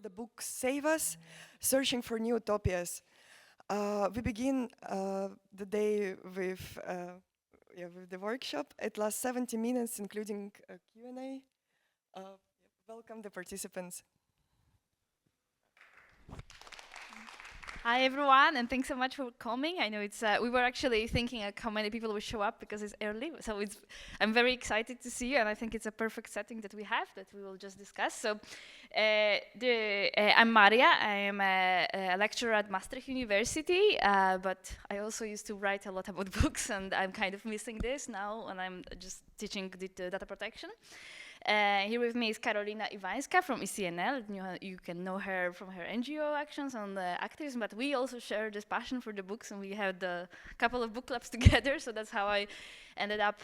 the books save us, searching for new utopias. We begin the day with the workshop. It lasts 70 minutes, including a Q&A. Welcome the participants. Hi everyone, and thanks so much for coming. I know it's we were actually thinking how many people will show up because it's early, so I'm very excited to see you, and I think it's a perfect setting that we have that we will just discuss. So, I'm Maria. I am a lecturer at Maastricht University, but I also used to write a lot about books, and I'm kind of missing this now, and I'm just teaching data protection. Here with me is Karolina Iwańska from ECNL. You can know her from her NGO actions on activism, but we also share this passion for the books, and we had a couple of book clubs together, so that's how I ended up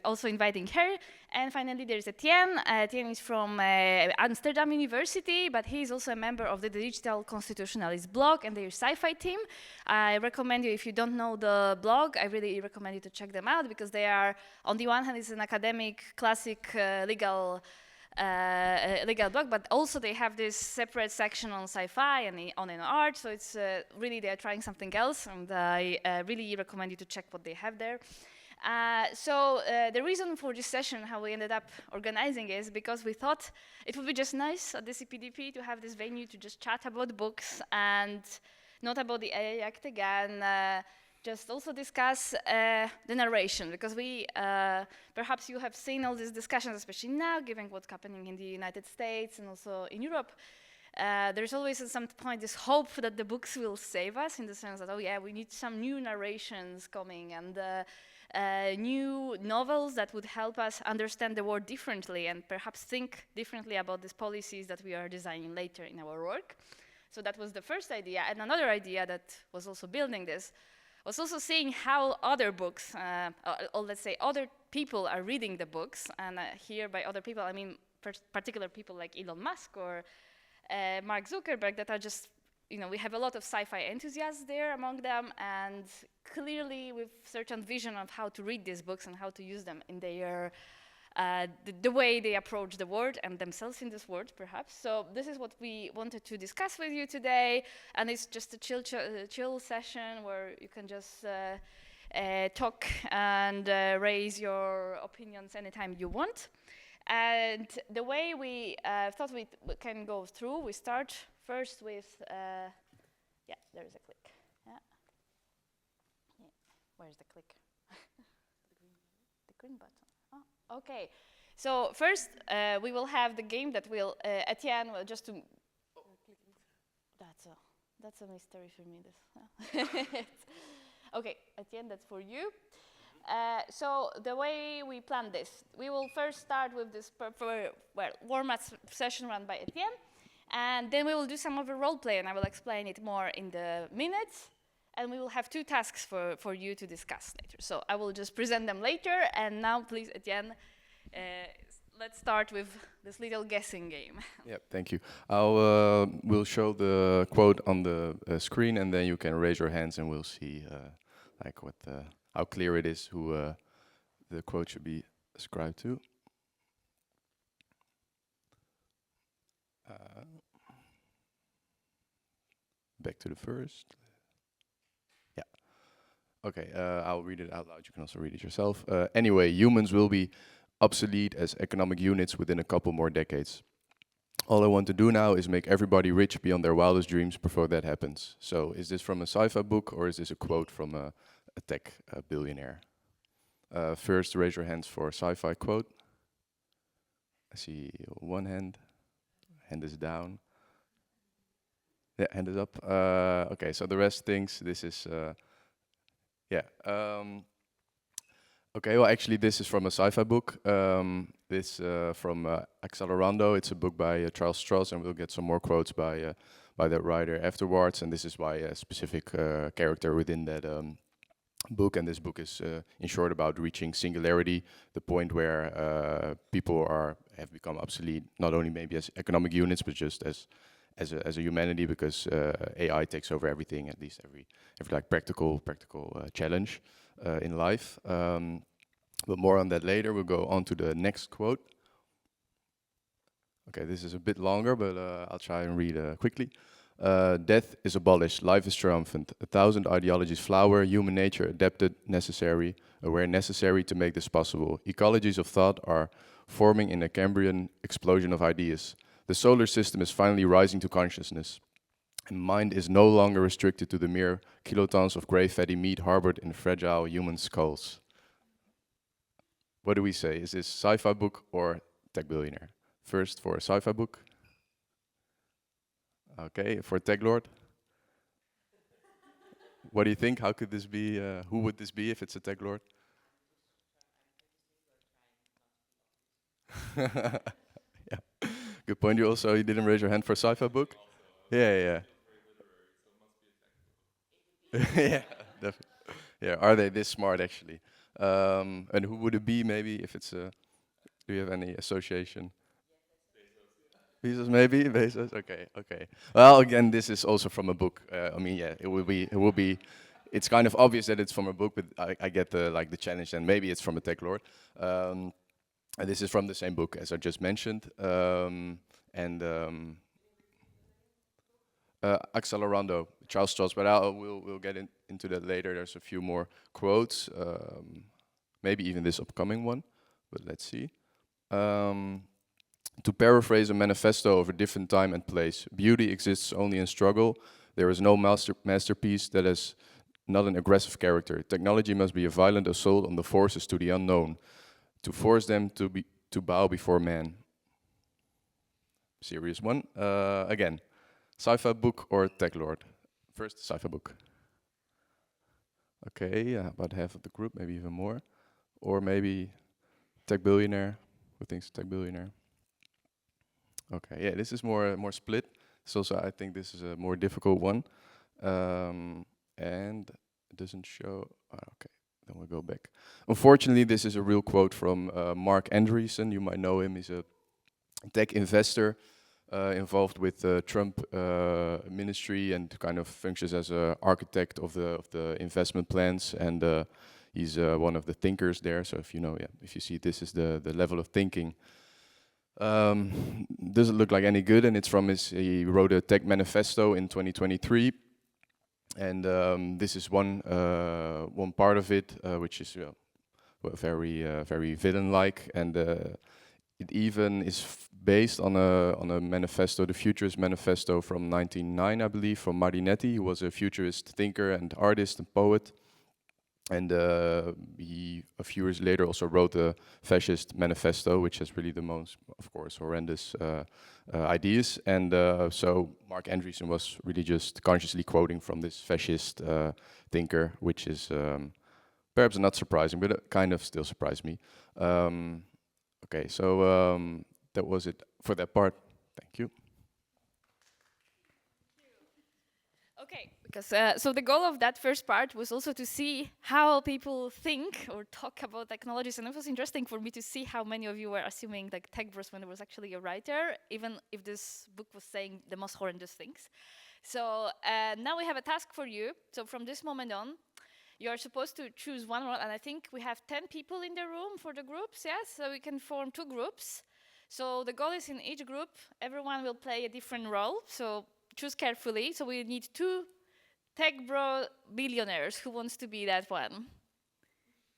also inviting her. And finally, there's Etienne. Etienne is from Amsterdam University, but he's also a member of the Digital Constitutionalist blog and their sci-fi team. I recommend you, if you don't know the blog, I really recommend you to check them out, because they are, on the one hand, it's an academic, classic, legal blog, but also they have this separate section on sci-fi and on art, so it's really they're trying something else, and I really recommend you to check what they have there. So the reason for this session, how we ended up organizing, is because we thought it would be just nice at the CPDP to have this venue to just chat about books and not about the AI Act again, just also discuss the narration, because we, perhaps you have seen all these discussions, especially now, given what's happening in the United States and also in Europe. There's always at some point this hope that the books will save us, in the sense that, oh yeah, we need some new narrations coming, and new novels that would help us understand the world differently and perhaps think differently about these policies that we are designing later in our work. So that was the first idea. And another idea that was also building this was also seeing how other books, or let's say other people are reading the books. And here by other people, I mean particular people like Elon Musk or Mark Zuckerberg, that are just, you know, we have a lot of sci-fi enthusiasts there among them, and clearly with certain vision of how to read these books and how to use them in their, the way they approach the world and themselves in this world, perhaps. So this is what we wanted to discuss with you today, and it's just a chill session where you can just talk and raise your opinions anytime you want. And the way we thought we can go through, we start first with, yeah, there is a click. Yeah. Where's the click? The green button. Oh, okay. So first, we will have the game that will, Etienne will just to. That's a mystery for me. This. Okay, Etienne, that's for you. So the way we plan this, we will first start with this warm-up session run by Etienne, and then we will do some of the role play, and I will explain it more in the minutes, and we will have two tasks for you to discuss later. So I will just present them later, and now please, Etienne, let's start with this little guessing game. Yeah, thank you. We'll show the quote on the screen, and then you can raise your hands, and we'll see like what how clear it is who the quote should be ascribed to. Back to the first. Yeah. Okay, I'll read it out loud. You can also read it yourself. Anyway, humans will be obsolete as economic units within a couple more decades. All I want to do now is make everybody rich beyond their wildest dreams before that happens. So is this from a sci-fi book, or is this a quote from a tech billionaire? First, raise your hands for a sci-fi quote. I see one hand. Hand is down. Yeah, hand is up. Okay, so the rest thinks this is, yeah. Okay, well, actually, this is from a sci-fi book. This from Accelerando. It's a book by Charles Stross, and we'll get some more quotes by that writer afterwards. And this is by a specific character within that book. And this book is, in short, about reaching singularity, the point where people have become obsolete, not only maybe as economic units, but just as a humanity, because AI takes over everything, at least every like practical challenge in life. But more on that later. We'll go on to the next quote. Okay, this is a bit longer, but I'll try and read quickly. Death is abolished, life is triumphant. 1,000 ideologies flower, human nature adapted, necessary, aware necessary to make this possible. Ecologies of thought are forming in a Cambrian explosion of ideas. The solar system is finally rising to consciousness. And mind is no longer restricted to the mere kilotons of grey fatty meat harbored in fragile human skulls. What do we say? Is this sci-fi book or tech billionaire? First for a sci-fi book. Okay, for tech lord. What do you think? How could this be? Who would this be if it's a tech lord? Yeah, good point. You didn't raise your hand for a sci-fi book. Yeah. Yeah, definitely. Yeah, are they this smart actually? And who would it be? Maybe if it's a. Do you have any association? Bezos, maybe Bezos. Okay. Well, again, this is also from a book. I mean, yeah, it will be. It's kind of obvious that it's from a book, but I get the challenge, and maybe it's from a tech lord. And this is from the same book as I just mentioned, and Accelerando, Charles Stross. But we'll get into that later. There's a few more quotes, maybe even this upcoming one, but let's see. To paraphrase a manifesto of a different time and place, beauty exists only in struggle. There is no masterpiece that is not an aggressive character. Technology must be a violent assault on the forces to the unknown, to force them to bow before man. Serious one. Again, sci-fi book or tech lord? First, sci-fi book. Okay, about half of the group, maybe even more. Or maybe tech billionaire. Who thinks tech billionaire? Okay, yeah, this is more split. So I think this is a more difficult one, and it doesn't show. Okay, then we'll go back. Unfortunately, this is a real quote from Mark Andreessen. You might know him. He's a tech investor involved with the Trump ministry and kind of functions as an architect of the investment plans. And he's one of the thinkers there. So if you see this is the level of thinking. Doesn't look like any good, and it's from he wrote a tech manifesto in 2023, and this is one part of it, which is very villain-like, and it even is based on a manifesto, the Futurist Manifesto from 1909, I believe, from Marinetti, who was a futurist thinker and artist and poet. And he, a few years later, also wrote a fascist manifesto, which has really the most, of course, horrendous ideas. And so Mark Andreessen was really just consciously quoting from this fascist thinker, which is perhaps not surprising, but it kind of still surprised me. Okay, so that was it for that part. Thank you. Okay, because so the goal of that first part was also to see how people think or talk about technologies, and it was interesting for me to see how many of you were assuming like tech bros when there was actually a writer, even if this book was saying the most horrendous things. So now we have a task for you. So from this moment on, you are supposed to choose one role, and I think we have 10 people in the room for the groups, yes? So we can form 2 groups. So the goal is in each group, everyone will play a different role. So choose carefully. So we need 2 tech bro billionaires. Who wants to be that one?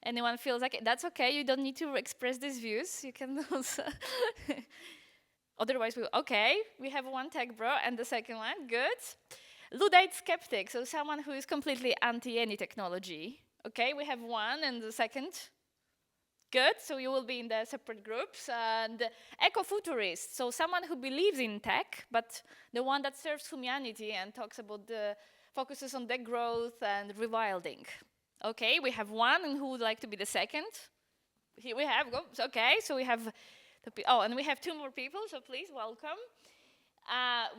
Anyone feels like it? That's okay. You don't need to express these views. You can also. Otherwise, we have one tech bro and the second one. Good. Luddite skeptic. So someone who is completely anti any technology. Okay, we have one and the second. Good, so you will be in the separate groups. And eco-futurist, so someone who believes in tech, but the one that serves humanity and talks about focuses on degrowth and rewilding. Okay, we have one, and who would like to be the second? Here we have, okay, so we have, and we have 2 more people, so please, welcome.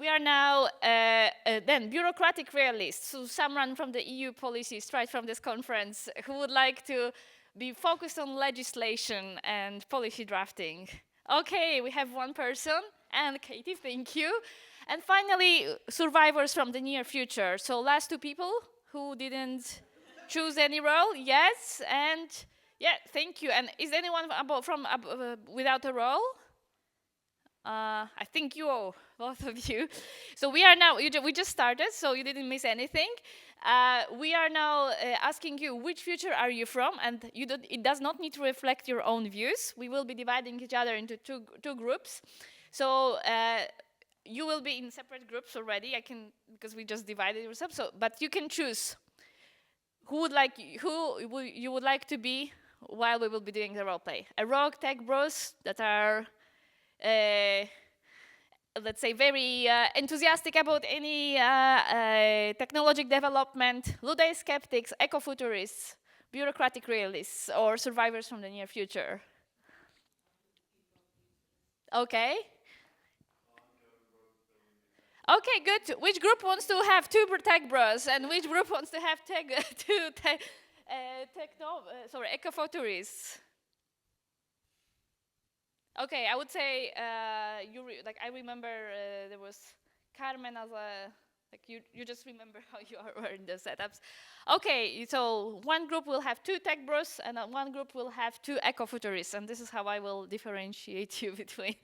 We are now then bureaucratic realists, so someone from the EU policies right from this conference who would like to be focused on legislation and policy drafting. Okay, we have one person, and Katie, thank you. And finally, survivors from the near future. So last 2 people who didn't choose any role, yes, and yeah, thank you. And is anyone from without a role? I think you all, both of you. So we are now, we just started, so you didn't miss anything. We are now asking you which future are you from, and it does not need to reflect your own views. We will be dividing each other into two groups. So you will be in separate groups already. Because we just divided yourself. So, but you can choose who you would like to be while we will be doing the role play. A rogue tech bros that are let's say, very enthusiastic about any technological development, Luddite skeptics, ecofuturists, bureaucratic realists, or survivors from the near future. Okay. Okay, good. Which group wants to have two tech bros, and which group wants to have ecofuturists? Okay, I would say I remember there was Carmen as a you just remember how you were in the setups. Okay, so one group will have two tech bros and one group will have two ecofuturists, and this is how I will differentiate you between.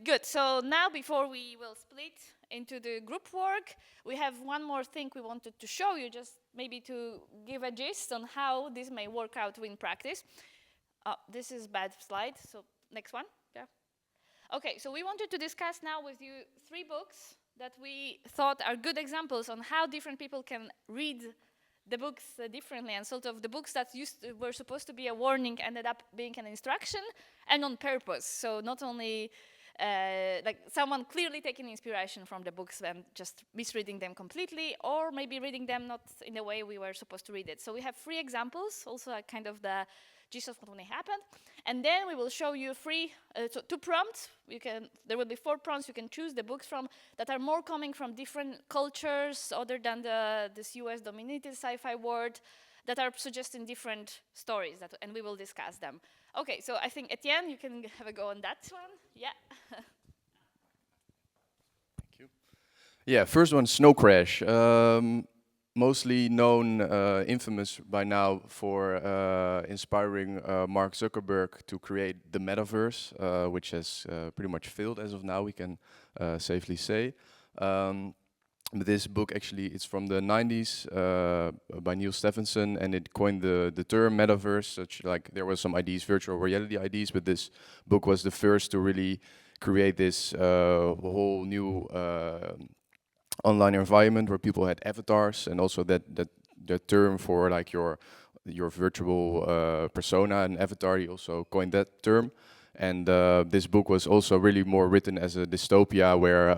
Good. So now, before we will split into the group work, we have one more thing we wanted to show you, just maybe to give a gist on how this may work out in practice. This is bad slide, so next one. Yeah. Okay, so we wanted to discuss now with you 3 books that we thought are good examples on how different people can read the books differently, and sort of the books that were supposed to be a warning ended up being an instruction, and on purpose. So not only someone clearly taking inspiration from the books and just misreading them completely, or maybe reading them not in the way we were supposed to read it. So we have 3 examples, also kind of the gist of what only happened. And then we will show you 2 prompts. There will be 4 prompts you can choose the books from that are more coming from different cultures other than this US-dominated sci-fi world, that are suggesting different stories, and we will discuss them. Okay, so I think, Etienne, you can have a go on that one. Yeah. Thank you. Yeah, first one, Snow Crash. Mostly known, infamous by now for inspiring Mark Zuckerberg to create the metaverse, which has pretty much failed as of now, we can safely say. But this book actually, it's from the 90s by Neil Stephenson, and it coined the term metaverse. Such like there were some ideas, virtual reality ideas, but this book was the first to really create this whole new online environment where people had avatars, and also that term for like your virtual persona and avatar. He also coined that term, and this book was also really more written as a dystopia where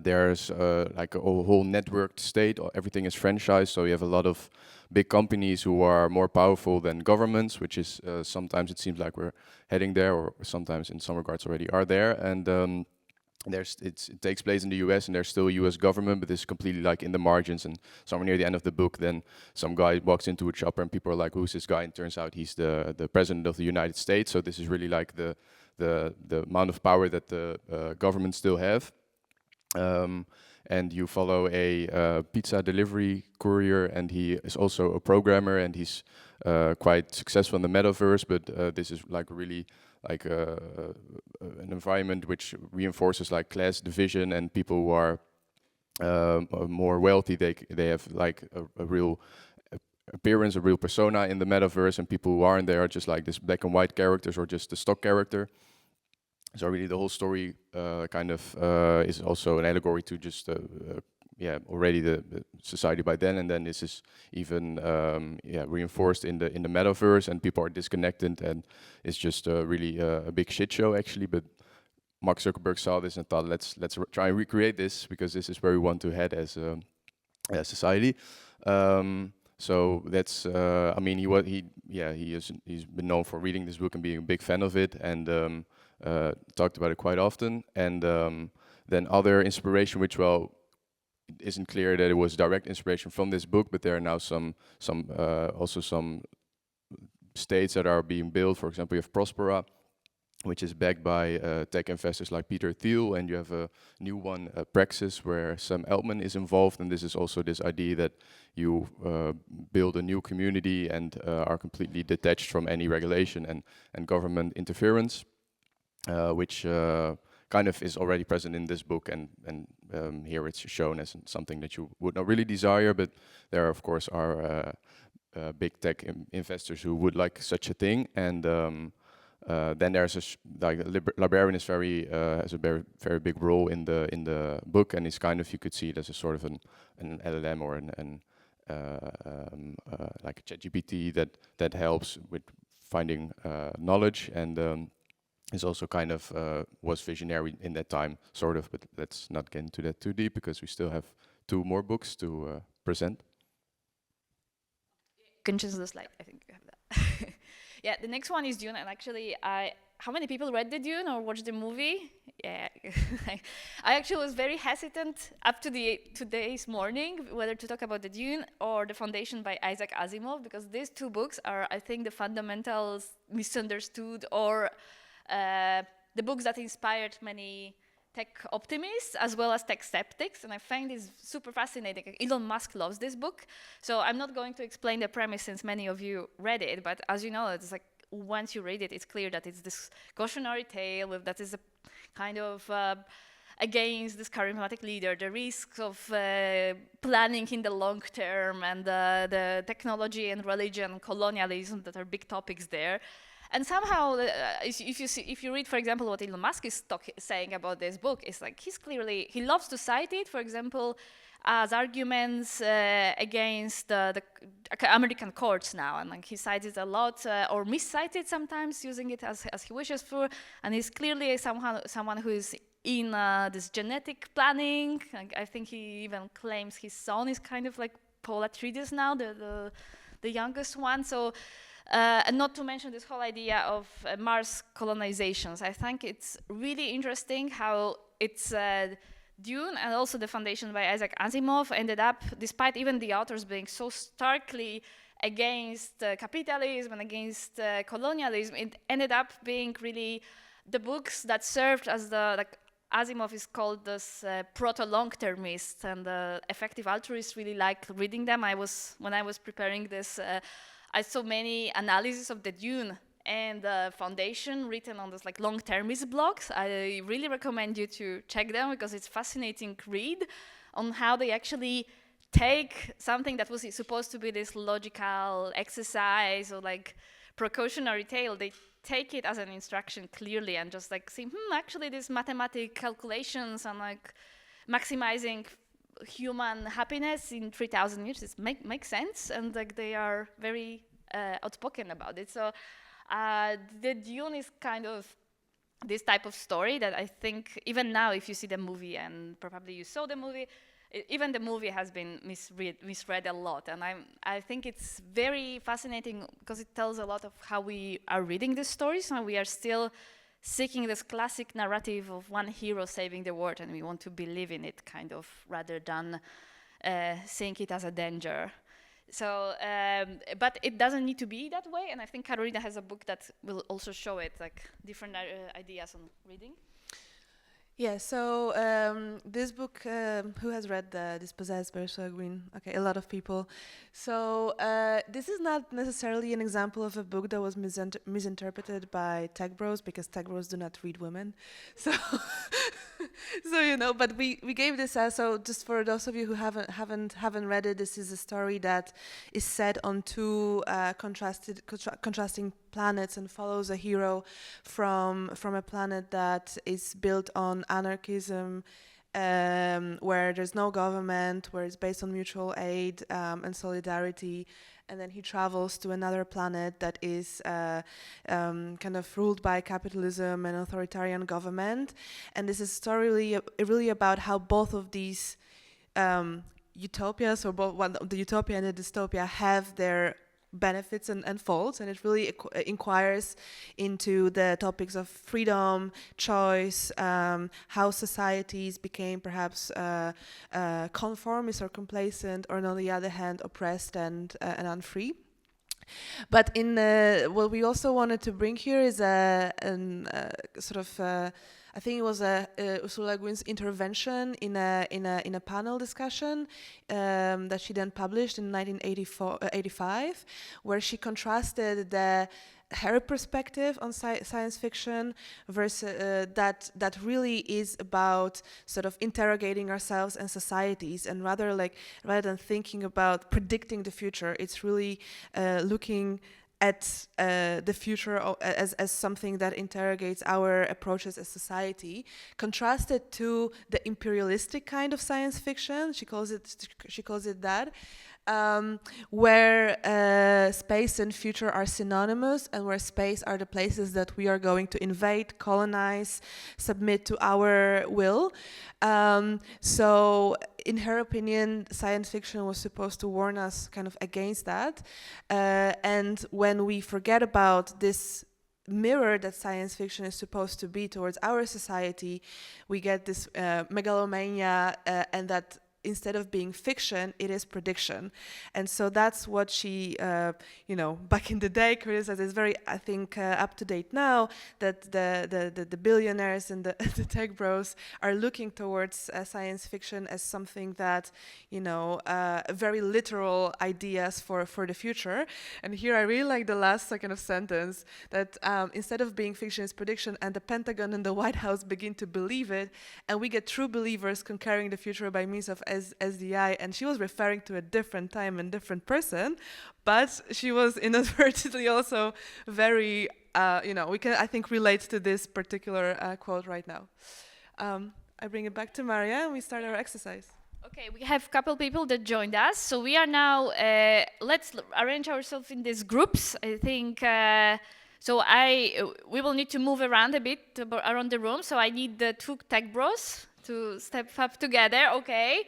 there's like a whole networked state. Everything is franchised, so you have a lot of big companies who are more powerful than governments, which is sometimes it seems like we're heading there, or sometimes in some regards already are there. And it takes place in the US, and there's still a US government, but it's completely like in the margins. And somewhere near the end of the book, then some guy walks into a shop and people are like, who's this guy? And it turns out he's the president of the United States. So this is really like the amount of power that the government still have. And you follow a pizza delivery courier, and he is also a programmer, and he's quite successful in the metaverse, but this is like really like an environment which reinforces like class division, and people who are more wealthy, they have like a real appearance, a real persona in the metaverse, and people who aren't there are just like this black and white characters or just the stock character. So really the whole story kind of is also an allegory to just already the society by then, and then this is even reinforced in the metaverse, and people are disconnected, and it's just really a big shit show actually. But Mark Zuckerberg saw this and thought, let's try and recreate this, because this is where we want to head as a society. So that's I mean he's been known for reading this book and being a big fan of it, and talked about it quite often. And then other inspiration, which it isn't clear that it was direct inspiration from this book, but there are now some states that are being built. For example, you have Prospera, which is backed by tech investors like Peter Thiel, and you have a new one, Praxis, where Sam Altman is involved. And this is also this idea that you build a new community and are completely detached from any regulation and government interference. which kind of is already present in this book, and here it's shown as something that you would not really desire, but there of course are big tech investors who would like such a thing, and then there's librarian is has a very big role in the book, and it's kind of, you could see it as a sort of an LLM or like a ChatGPT that helps with finding knowledge, and is also kind of was visionary in that time, sort of, but let's not get into that too deep because we still have 2 more books to present. You can change the slide, I think you have that. Yeah, the next one is Dune, and actually, how many people read the Dune or watched the movie? Yeah, I actually was very hesitant up to today's morning whether to talk about the Dune or The Foundation by Isaac Asimov, because these 2 books are, I think, the fundamentals misunderstood, or the books that inspired many tech optimists as well as tech skeptics, and I find this super fascinating. Elon Musk loves this book, so I'm not going to explain the premise since many of you read it, but as you know, it's like once you read it, it's clear that it's this cautionary tale that is a kind of against this charismatic leader, the risks of planning in the long term, and the technology and religion, colonialism that are big topics there. And somehow, if you read, for example, what Elon Musk is saying about this book, it's like he loves to cite it, for example, as arguments against the American courts now, and like he cites it a lot, or miscites it sometimes, using it as he wishes for, and he's clearly someone who is in this genetic planning. Like, I think he even claims his son is kind of like Paul Atreides now, the youngest one. So. And not to mention this whole idea of Mars colonizations. I think it's really interesting how it's Dune and also The Foundation by Isaac Asimov ended up, despite even the authors being so starkly against capitalism and against colonialism, it ended up being really the books that served as Asimov is called this proto-long-termist, and effective altruists really like reading them. When I was preparing this, I saw many analyses of the Dune and the Foundation written on this like long-termist blogs. I really recommend you to check them because it's fascinating read on how they actually take something that was supposed to be this logical exercise or like precautionary tale. They take it as an instruction clearly and just like say, actually these mathematical calculations and like maximizing human happiness in 3,000 years makes sense, and like they are very outspoken about it. So the Dune is kind of this type of story that I think even now, if you see the movie, and probably you saw the movie, even the movie has been misread a lot, and I think it's very fascinating because it tells a lot of how we are reading these stories, and we are still seeking this classic narrative of one hero saving the world, and we want to believe in it, kind of, rather than seeing it as a danger. So, but it doesn't need to be that way, and I think Carolina has a book that will also show it, like different ideas on reading. Yeah, so this book, who has read Dispossessed by Ursula Guin? Okay, a lot of people. So this is not necessarily an example of a book that was misinterpreted by tech bros, because tech bros do not read women. So, so you know, but we gave this as, so just for those of you who haven't read it, this is a story that is set on 2 contrasting planets and follows a hero from a planet that is built on anarchism, where there's no government, where it's based on mutual aid and solidarity, and then he travels to another planet that is kind of ruled by capitalism and authoritarian government. And this is a story really about how both of these utopias, or both the utopia and the dystopia, have their benefits and faults, and it really inquires into the topics of freedom, choice, how societies became perhaps conformist or complacent, or on the other hand oppressed and unfree. But in what we also wanted to bring here is a sort of I think it was Ursula Guin's intervention in a panel discussion that she then published in 1985, where she contrasted her perspective on science fiction versus that really is about sort of interrogating ourselves and societies, and rather than thinking about predicting the future, it's really looking at the future as something that interrogates our approaches as society, contrasted to the imperialistic kind of science fiction. She calls it that. Where space and future are synonymous, and where space are the places that we are going to invade, colonize, submit to our will. So in her opinion, science fiction was supposed to warn us kind of against that. And when we forget about this mirror that science fiction is supposed to be towards our society, we get this megalomania, and that instead of being fiction, it is prediction. And so that's what she, back in the day criticized. It's very, I think, up to date now, that the billionaires and the tech bros are looking towards science fiction as something that, very literal ideas for the future. And here I really like the last second of sentence, that instead of being fiction, it's prediction, and the Pentagon and the White House begin to believe it, and we get true believers conquering the future by means of SDI. And she was referring to a different time and different person, but she was inadvertently also very, we can, I think, relate to this particular quote right now. I bring it back to Maria, and we start our exercise. Okay, we have a couple people that joined us, so we are now, let's arrange ourselves in these groups. I think, we will need to move around a bit around the room, so I need the two tech bros to step up together. Okay.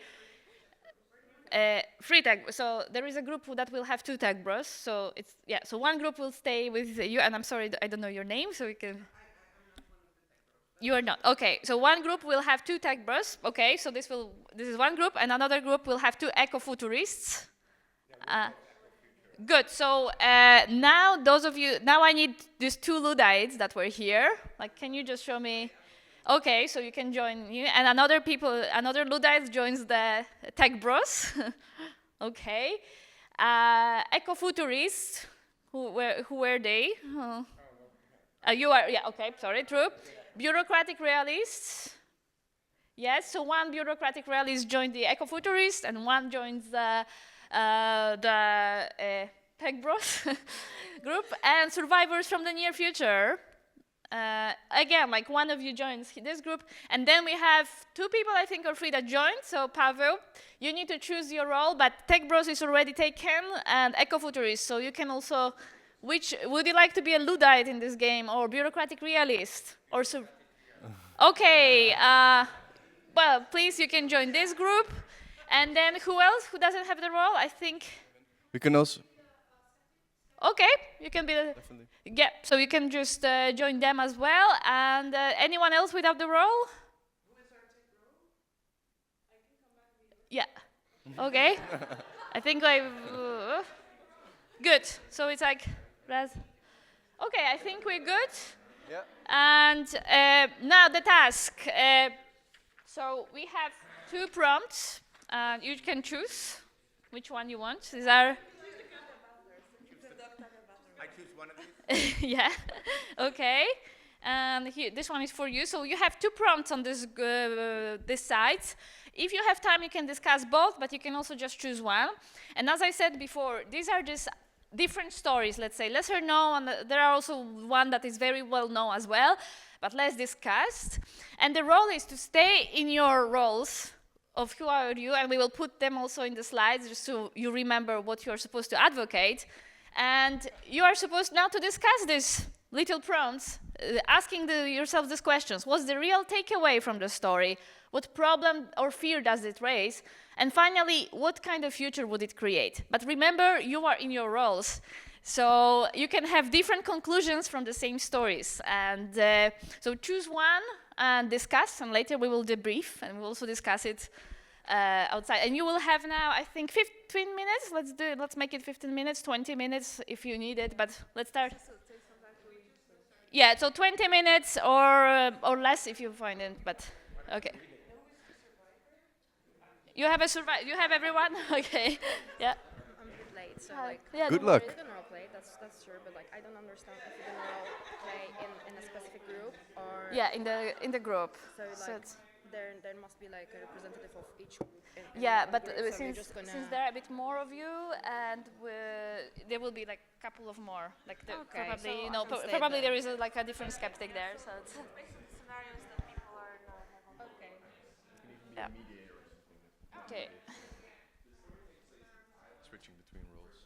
3 tech. So there is a group that will have 2 tech bros. So it's so one group will stay with you, and I'm sorry, I don't know your name, so we can. You are not. Okay. So one group will have 2 tech bros. Okay. So this is one group, and another group will have 2 ecofuturists. Good. So now I need these 2 Luddites that were here. Like, can you just show me? Okay, so you can join you, and another Luddite joins the tech bros. Okay, ecofuturists. Who were they? You are, yeah. Okay, sorry, true. Bureaucratic realists. Yes, so one bureaucratic realist joined the ecofuturists, and one joins the tech bros group, and survivors from the near future. Again, like one of you joins this group, and then we have 2 people, I think, or 3 that joined. So Pavel, you need to choose your role, but Tech Bros is already taken, and Ecofuturist. So you can also, which would you like to be, a Luddite in this game, or bureaucratic realist, or so? Okay, well, please, you can join this group, and then who else? Who doesn't have the role? I think. We can also. Okay, you can be the. Definitely. Yeah, so you can just join them as well. And anyone else without the role? Who is our tech role? I can come back with you. Yeah. Okay. I think good. So it's like. Okay, I think we're good. Yeah. And now the task. So we have 2 prompts. You can choose which one you want. These are. I choose one of these. Yeah. Okay. And here, this one is for you. So you have 2 prompts on this side. If you have time, you can discuss both, but you can also just choose one. And as I said before, these are just different stories. Let's say lesser known. There are also one that is very well known as well, but less discussed. And the role is to stay in your roles of who are you, and we will put them also in the slides just so you remember what you are supposed to advocate. And you are supposed now to discuss these little prompts, asking yourself these questions. What's the real takeaway from the story? What problem or fear does it raise? And finally, what kind of future would it create? But remember, you are in your roles. So you can have different conclusions from the same stories. And so choose one and discuss, and later we will debrief, and we'll also discuss it outside. And you will have now, I think, 15 minutes. Let's make it 15 minutes, 20 minutes if you need it, but let's start. Yeah, so 20 minutes or less if you find it, but okay. You have a survive. You have everyone. Okay. Yeah. I'm a bit late, so Hi. like Yeah. Good don't luck. worry. we're gonna role play. That's true, but like I don't understand if you're gonna role play in a specific group or Yeah, in the group. so So like it's- there must be like a representative of each group. In yeah, one but group, so we're since just gonna since there are a bit more of you, and there will be like a couple of more. Like Okay, probably so you I know can stay probably then. there is like a different skeptic there. So it's Okay. yeah. Okay. Switching between roles.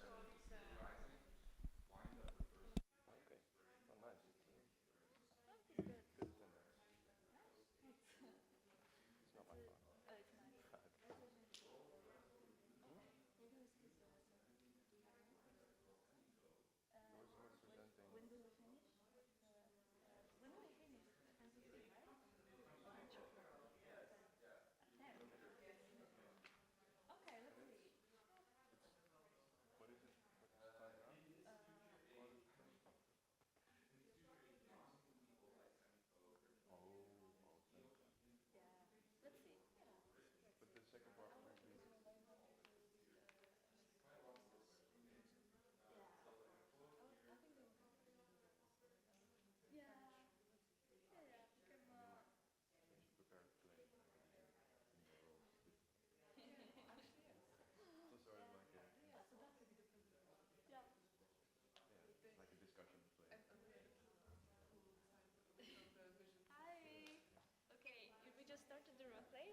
Okay, we just started the role play.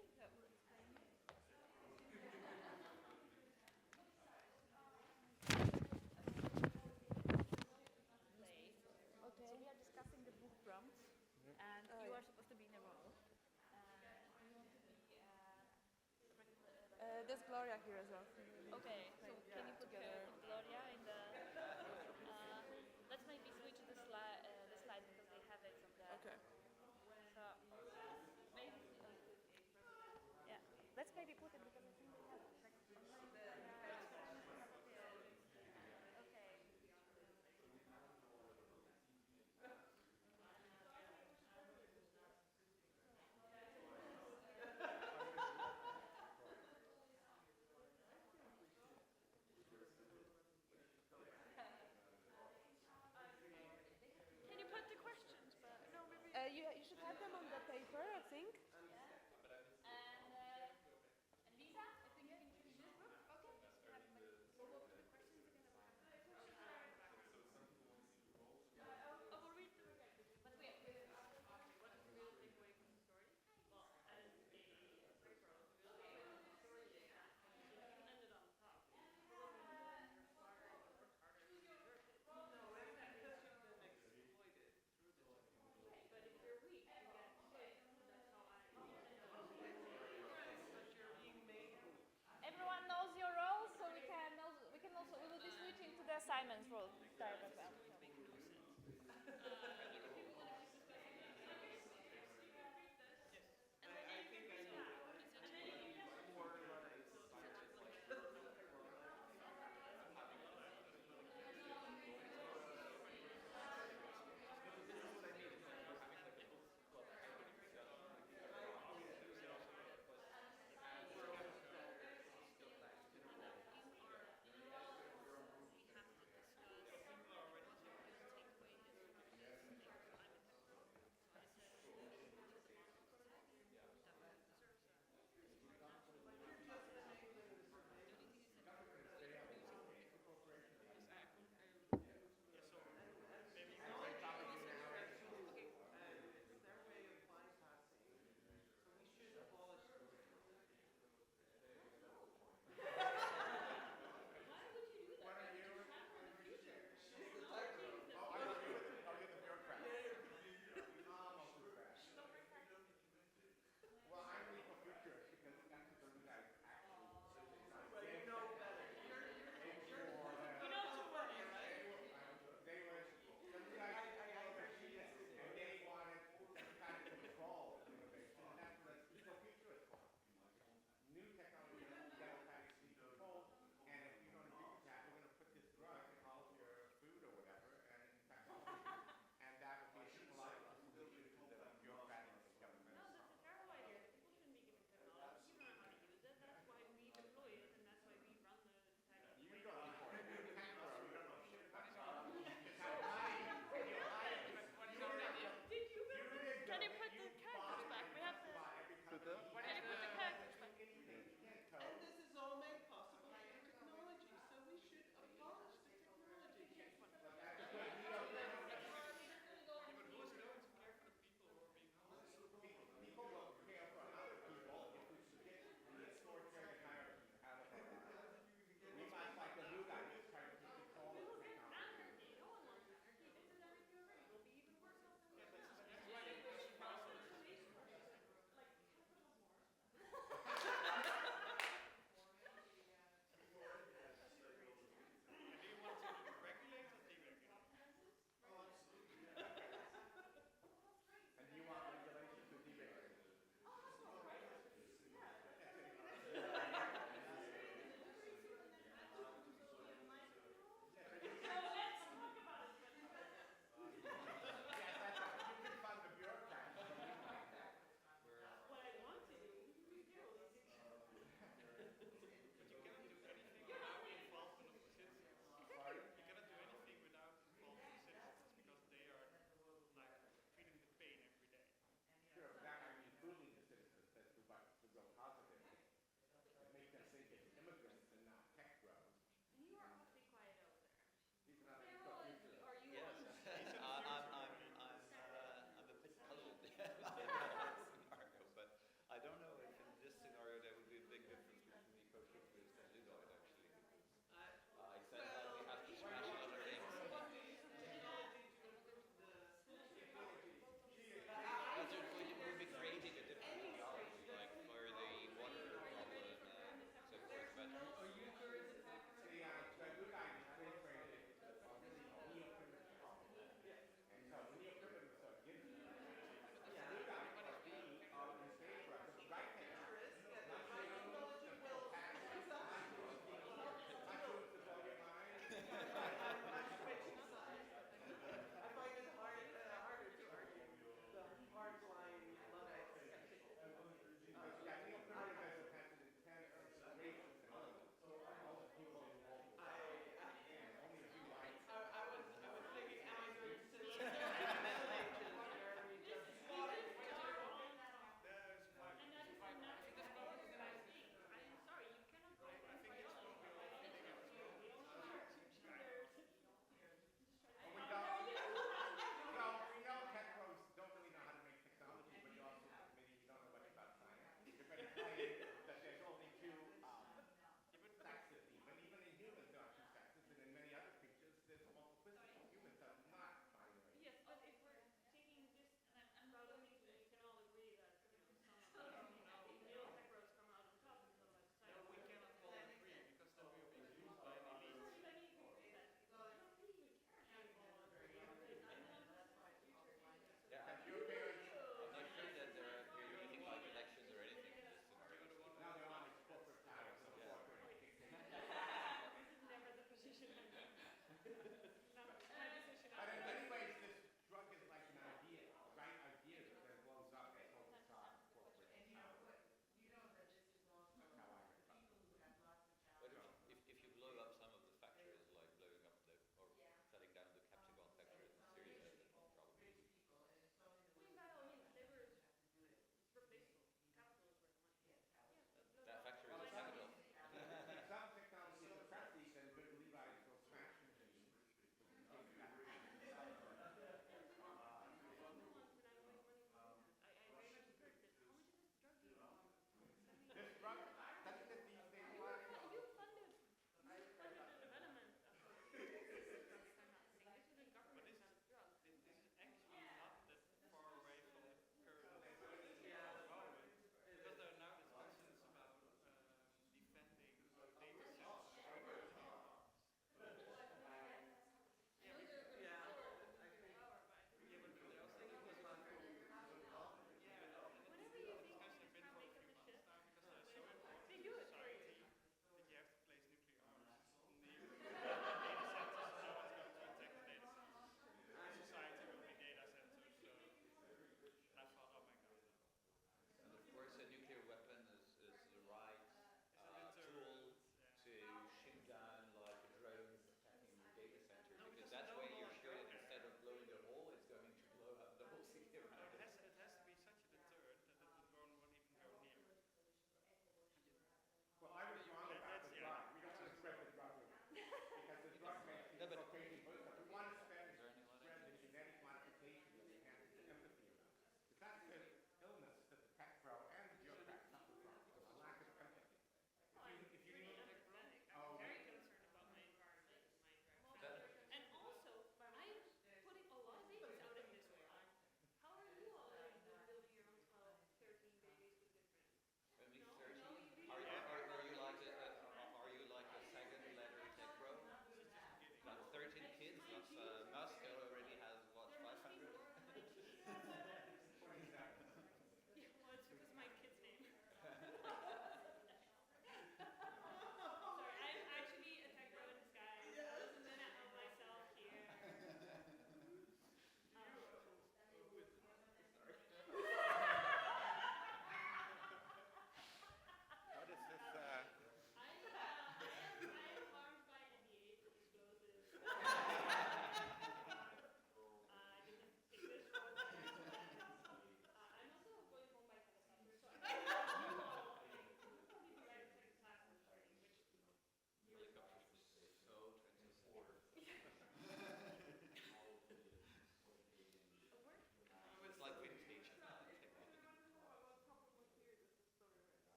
Okay. So we are discussing the book prompts, and you are supposed to be in a role. There's Gloria here as well. Okay, so can you put Gloria in the? Let's maybe switch the slides because they have it on the. Okay. So maybe. Yeah, let's maybe put it because I think we have like online. Okay. Can you put the questions? But no, maybe. You should have them on the paper, I think. And Lisa, I think you can choose this book. Okay. We'll go through the questions again. Oh, we'll read through again. But we will take away from the story. Everyone knows your role, so we will be switching to the assignments role type as well.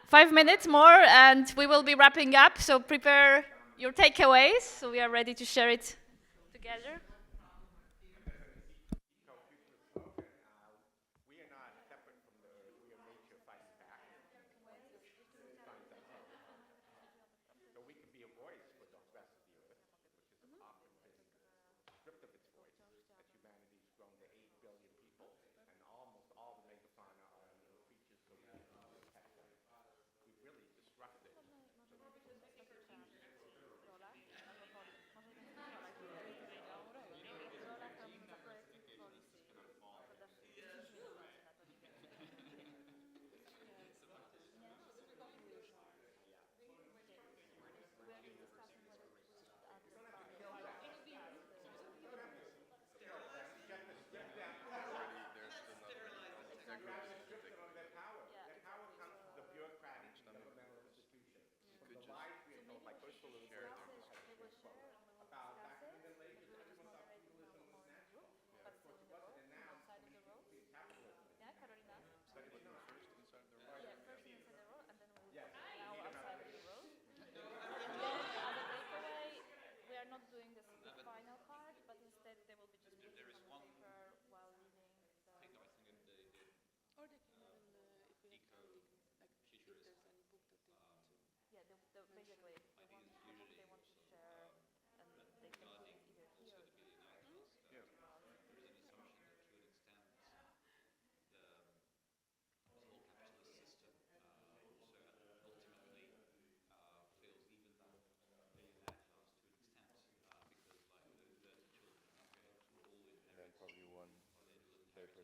5 minutes more, and we will be wrapping up. So prepare your takeaways. So we are ready to share it together. We are not separate from the earth. We are nature fighting back. Science outside. So we can be a voice for the rest of the earth, which has often been stripped of its voice, as humanity's grown to 8 billion people, and almost all the megafauna are creatures that we have we've really disrupted. That power comes from the bureaucratic and governmental institution, from the lies we are told, like Ursula K about back in the Middle Ages, everyone thought feudalism was natural. But of course it wasn't, and now so many people think capitalism is natural. But it's not. Yes, Now outside of the road. And then as a takeaway, we are not doing this final part, but instead they will be just putting on the paper while reading the... Or they can even, if we have time, they can, like, if there's any book that they want to. Yeah, basically the book they want to share, and they can put it either here or here. And then probably one paper.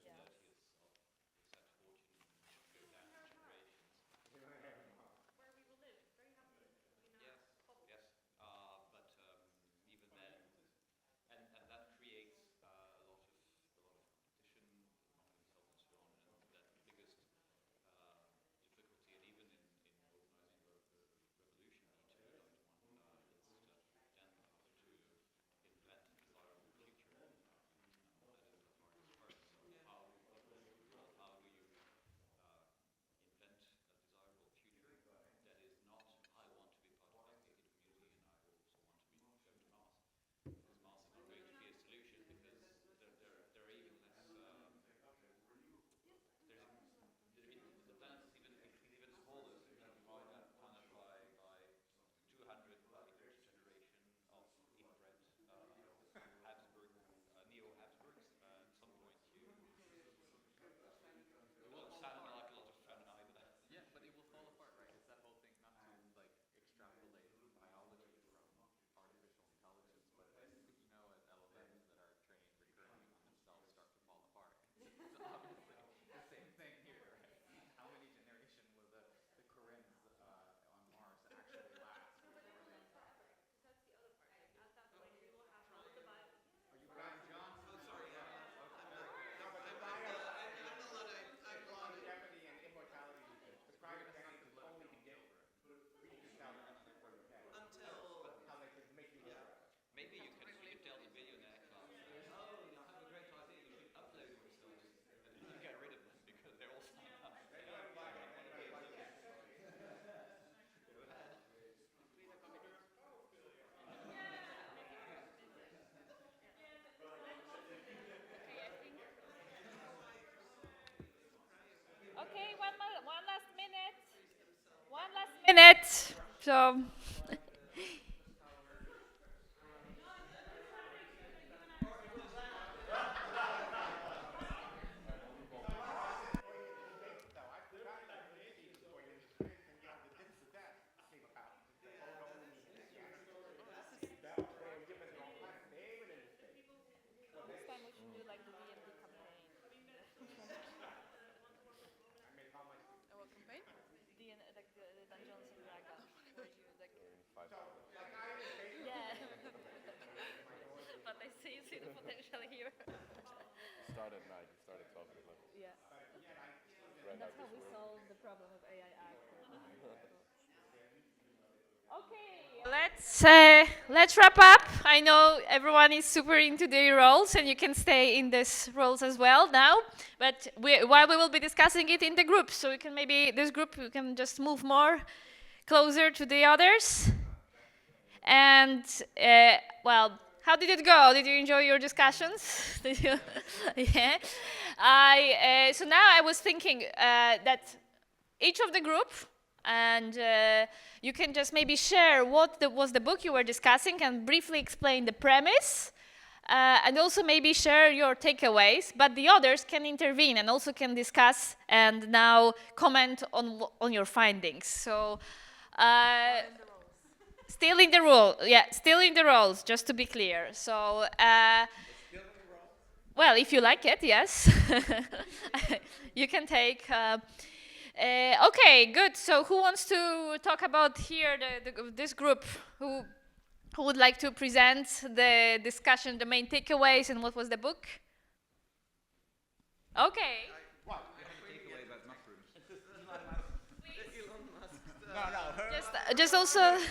Okay, one last minute. One last minute. So. I've forgotten that see before you finish, and the Dispossessed came about. The photo they were given all kinds of favorite in the States. Next time we should do like the D&D campaign. I make all my Our campaign? Like the Dungeons and Dragons, where you like... like I didn't pay for Yeah. But I see the potential here. Start at night, start at 12 o'clock. Yeah. Rent out That's how this we room. solve the problem of AI actors. Let's wrap up. I know everyone is super into their roles, and you can stay in these roles as well now. But while we will be discussing it in the group, so you can maybe this group you can just move more closer to the others. And well, how did it go? Did you enjoy your discussions? Did you? Yeah. So now I was thinking that each of the group, and you can just maybe share what was the book you were discussing and briefly explain the premise, and also maybe share your takeaways, but the others can intervene and also can discuss and now comment on your findings. So still in the role, yeah, still in the roles, just to be clear. So well, if you like it, yes. You can take okay, good. So who wants to talk about here, this group? Who would like to present the discussion, the main takeaways, and what was the book? Okay. Just also... Do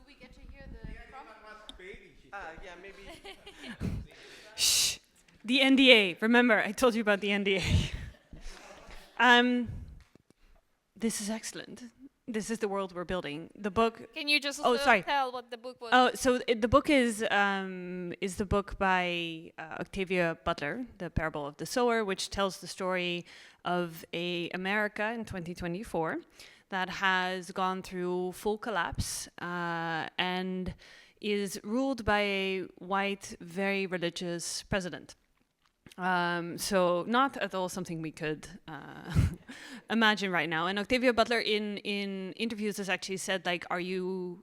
we get to hear the prompt? Yeah, maybe. Shh. The NDA. Remember, I told you about the NDA. This is excellent. This is the world we're building. The book. Can you just tell what the book was? Oh, so the book is the book by Octavia Butler, The Parable of the Sower, which tells the story of America in 2024 that has gone through full collapse and is ruled by a white, very religious president. So not at all something we could imagine right now. And Octavia Butler in interviews has actually said, like, are you,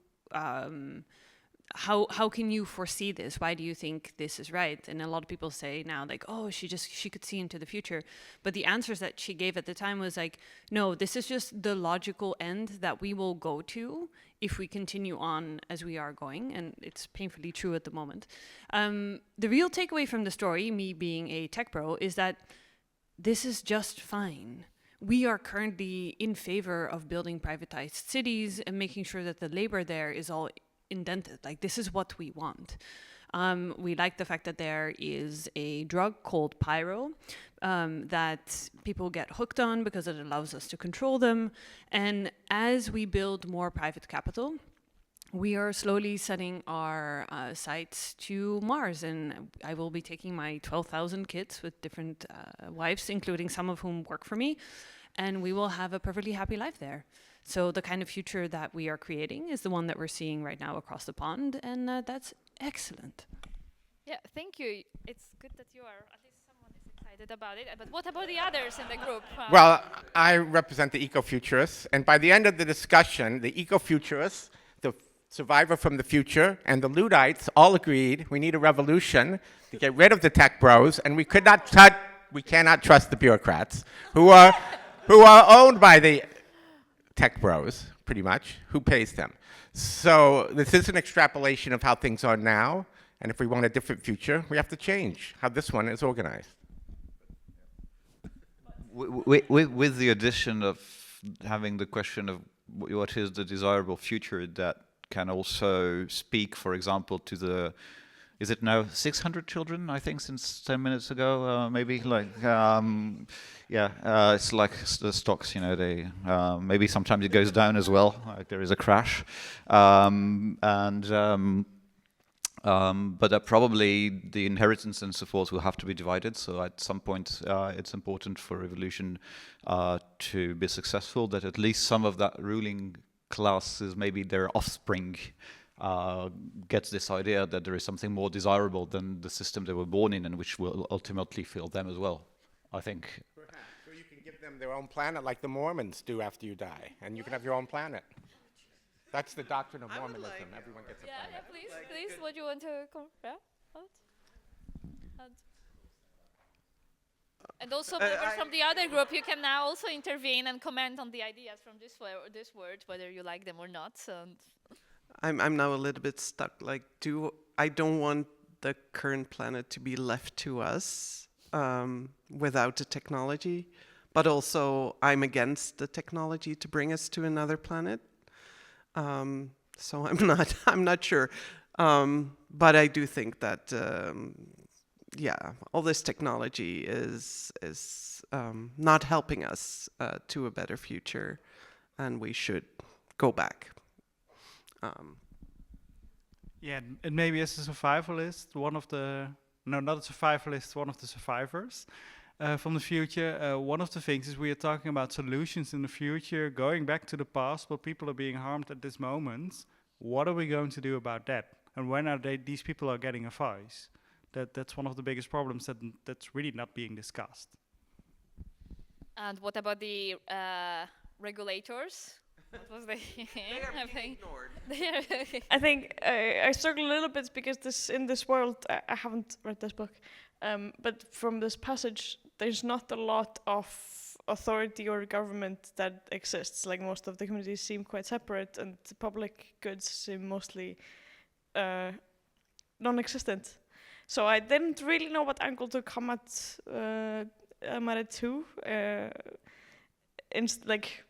how can you foresee this? Why do you think this is right? And a lot of people say now, like, oh, she could see into the future. But the answers that she gave at the time was like, no, this is just the logical end that we will go to if we continue on as we are going, and it's painfully true at the moment. The real takeaway from the story, me being a tech bro, is that this is just fine. We are currently in favor of building privatized cities and making sure that the labor there is all indented. Like, this is what we want. We like the fact that there is a drug called pyro that people get hooked on because it allows us to control them. And as we build more private capital, we are slowly setting our sights to Mars. And I will be taking my 12,000 kids with different wives, including some of whom work for me, and we will have a perfectly happy life there. So the kind of future that we are creating is the one that we're seeing right now across the pond, and that's excellent. Yeah, thank you. It's good that you are, at least someone is excited about it. But what about the others in the group? Well, I represent the ecofuturists, and by the end of the discussion, the ecofuturists, the survivor from the future, and the Luddites all agreed we need a revolution to get rid of the tech bros, and we cannot trust the bureaucrats who are owned by the tech bros, pretty much, who pays them. So this is an extrapolation of how things are now, and if we want a different future, we have to change how this one is organized. With the addition of having the question of what is the desirable future, that can also speak, for example, to the, is it now 600 children, I think, since 10 minutes ago, maybe? Like, yeah, it's like the stocks, you know, they, maybe sometimes it goes down as well, like there is a crash. But probably the inheritance and so forth will have to be divided. So at some point, it's important for evolution to be successful, that at least some of that ruling classes, maybe their offspring, gets this idea that there is something more desirable than the system they were born in, and which will ultimately fill them as well, I think. Perhaps. So you can give them their own planet like the Mormons do after you die, and you can have your own planet. That's the doctrine of Mormonism. Everyone gets a planet. Yeah, please, what do you want to And also members from the other group, you can now also intervene and comment on the ideas from this word, whether you like them or not. So I'm now a little bit stuck. Like, I don't want the current planet to be left to us without the technology, but also I'm against the technology to bring us to another planet. So I'm not sure. But I do think that all this technology is not helping us to a better future, and we should go back. Yeah, and maybe as a survivalist, one of the survivors from the future, one of the things is we are talking about solutions in the future, going back to the past, but people are being harmed at this moment. What are we going to do about that? And when are these people are getting a voice? That's one of the biggest problems that's really not being discussed. And what about the regulators? What was they They are being ignored. I think I struggle a little bit because in this world, I haven't read this book, but from this passage, there's not a lot of authority or government that exists. Like most of the communities seem quite separate, and the public goods seem mostly non-existent. So I didn't really know what angle to come at it to. Like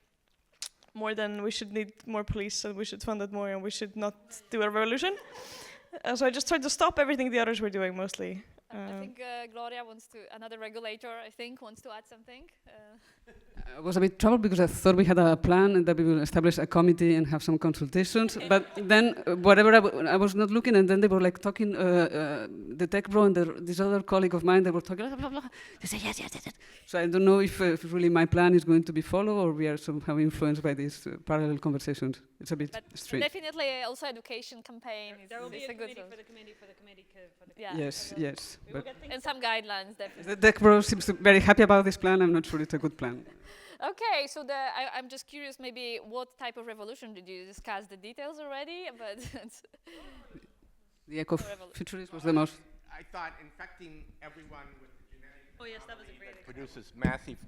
more than we should need more police and we should fund it more and we should not do a revolution. So I just tried to stop everything the others were doing mostly. I think Gloria another regulator, wants to add something. I was a bit troubled because I thought we had a plan and that we will establish a committee and have some consultations. But then whatever I was not looking, and then they were like talking, the tech bro and this other colleague of mine, they were talking, blah, blah, blah. They say yes. So I don't know if really my plan is going to be followed or we are somehow influenced by these parallel conversations. It's a bit strange. Definitely also education campaign. There will be a good committee for the committee. Yeah. Yes. And some guidelines, definitely. The tech bro seems very happy about this plan. I'm not sure it's a good plan. Okay, so I'm just curious, maybe what type of revolution did you discuss the details already? But the eco-futurist was the most. I thought infecting everyone with the genetic that was a great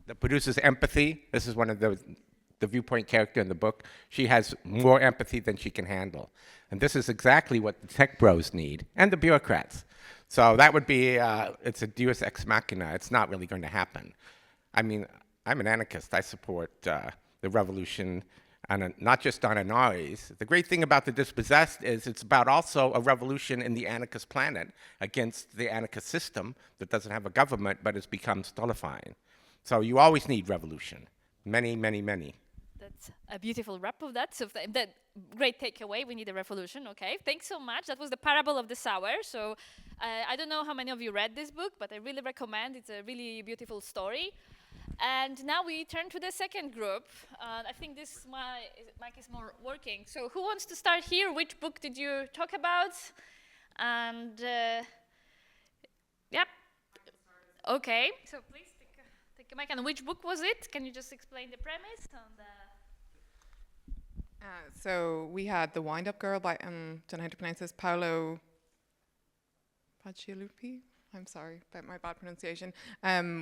that produces empathy. This is one of the viewpoint character in the book. She has more empathy than she can handle. And this is exactly what the tech bros need, and the bureaucrats. So that would be, it's a deus ex machina. It's not really going to happen. I mean, I'm an anarchist. I support the revolution, not just on Anaris. The great thing about the Dispossessed is it's about also a revolution in the anarchist planet against the anarchist system that doesn't have a government but has become stultifying. So you always need revolution. Many, many, many. That's a beautiful wrap of that. So that great takeaway. We need a revolution. Okay, thanks so much. That was the Parable of the Sower. So I don't know how many of you read this book, but I really recommend. It's a really beautiful story. And now we turn to the second group. I think this mic is more working. So who wants to start here? Which book did you talk about? And yep. Okay. So please take a mic. And which book was it? Can you just explain the premise? So we had The Wind-Up Girl by, don't know how to pronounce this, Paolo Paciolupi. I'm sorry about my bad pronunciation,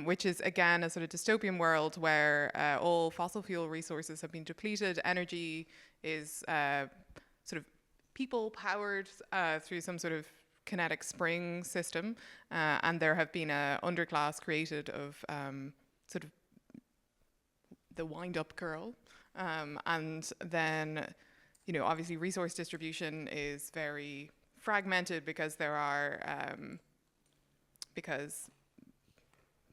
which is, again, a sort of dystopian world where all fossil fuel resources have been depleted. Energy is sort of people-powered through some sort of kinetic spring system, and there have been an underclass created of sort of the wind-up girl. And then, obviously resource distribution is very fragmented because there are, because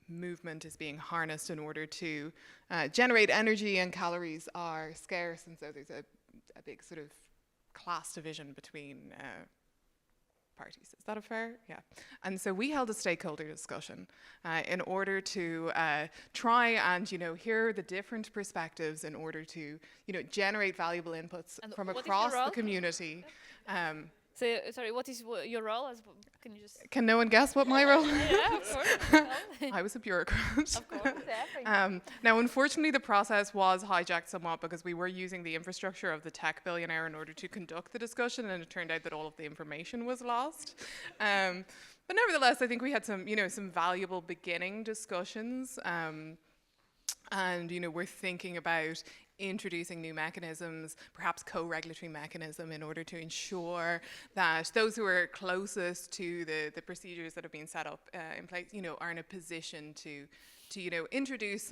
movement is being harnessed in order to generate energy, and calories are scarce, and so there's a big sort of class division between parties. Is that a fair? Yeah. And so we held a stakeholder discussion in order to try and, hear the different perspectives in order to, generate valuable inputs from across the community. So, sorry, what is your role? Can you just... Can no one guess what my role is? Yeah, of course. I was a bureaucrat. Of course, yeah. Now, unfortunately, the process was hijacked somewhat because we were using the infrastructure of the tech billionaire in order to conduct the discussion, and it turned out that all of the information was lost. But nevertheless, I think we had some, some valuable beginning discussions. And, we're thinking about introducing new mechanisms, perhaps co-regulatory mechanism, in order to ensure that those who are closest to the procedures that have been set up in place, are in a position to to introduce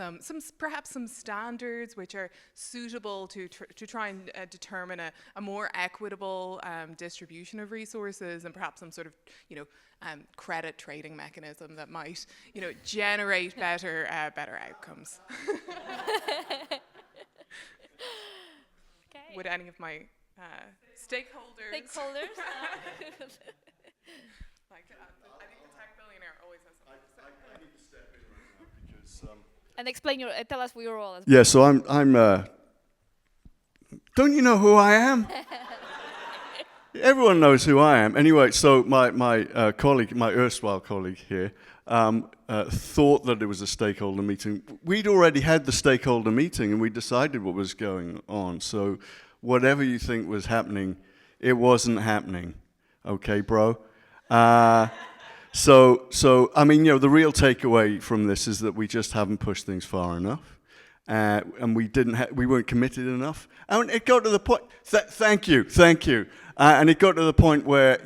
perhaps some standards which are suitable to try and determine a more equitable distribution of resources, and perhaps some sort of credit trading mechanism that might generate better outcomes. Okay. Would any of my stakeholders? Like, I think the tech billionaire always has something to say. I need to step in right now because. And explain tell us your role as Yeah, so I'm. Don't you know who I am? Everyone knows who I am. Anyway, so my colleague, my erstwhile colleague here, thought that it was a stakeholder meeting. We'd already had the stakeholder meeting and we decided what was going on. So whatever you think was happening, it wasn't happening. Okay, bro? So I mean, the real takeaway from this is that we just haven't pushed things far enough. And we weren't committed enough. And it got to the point, thank you. And it got to the point where,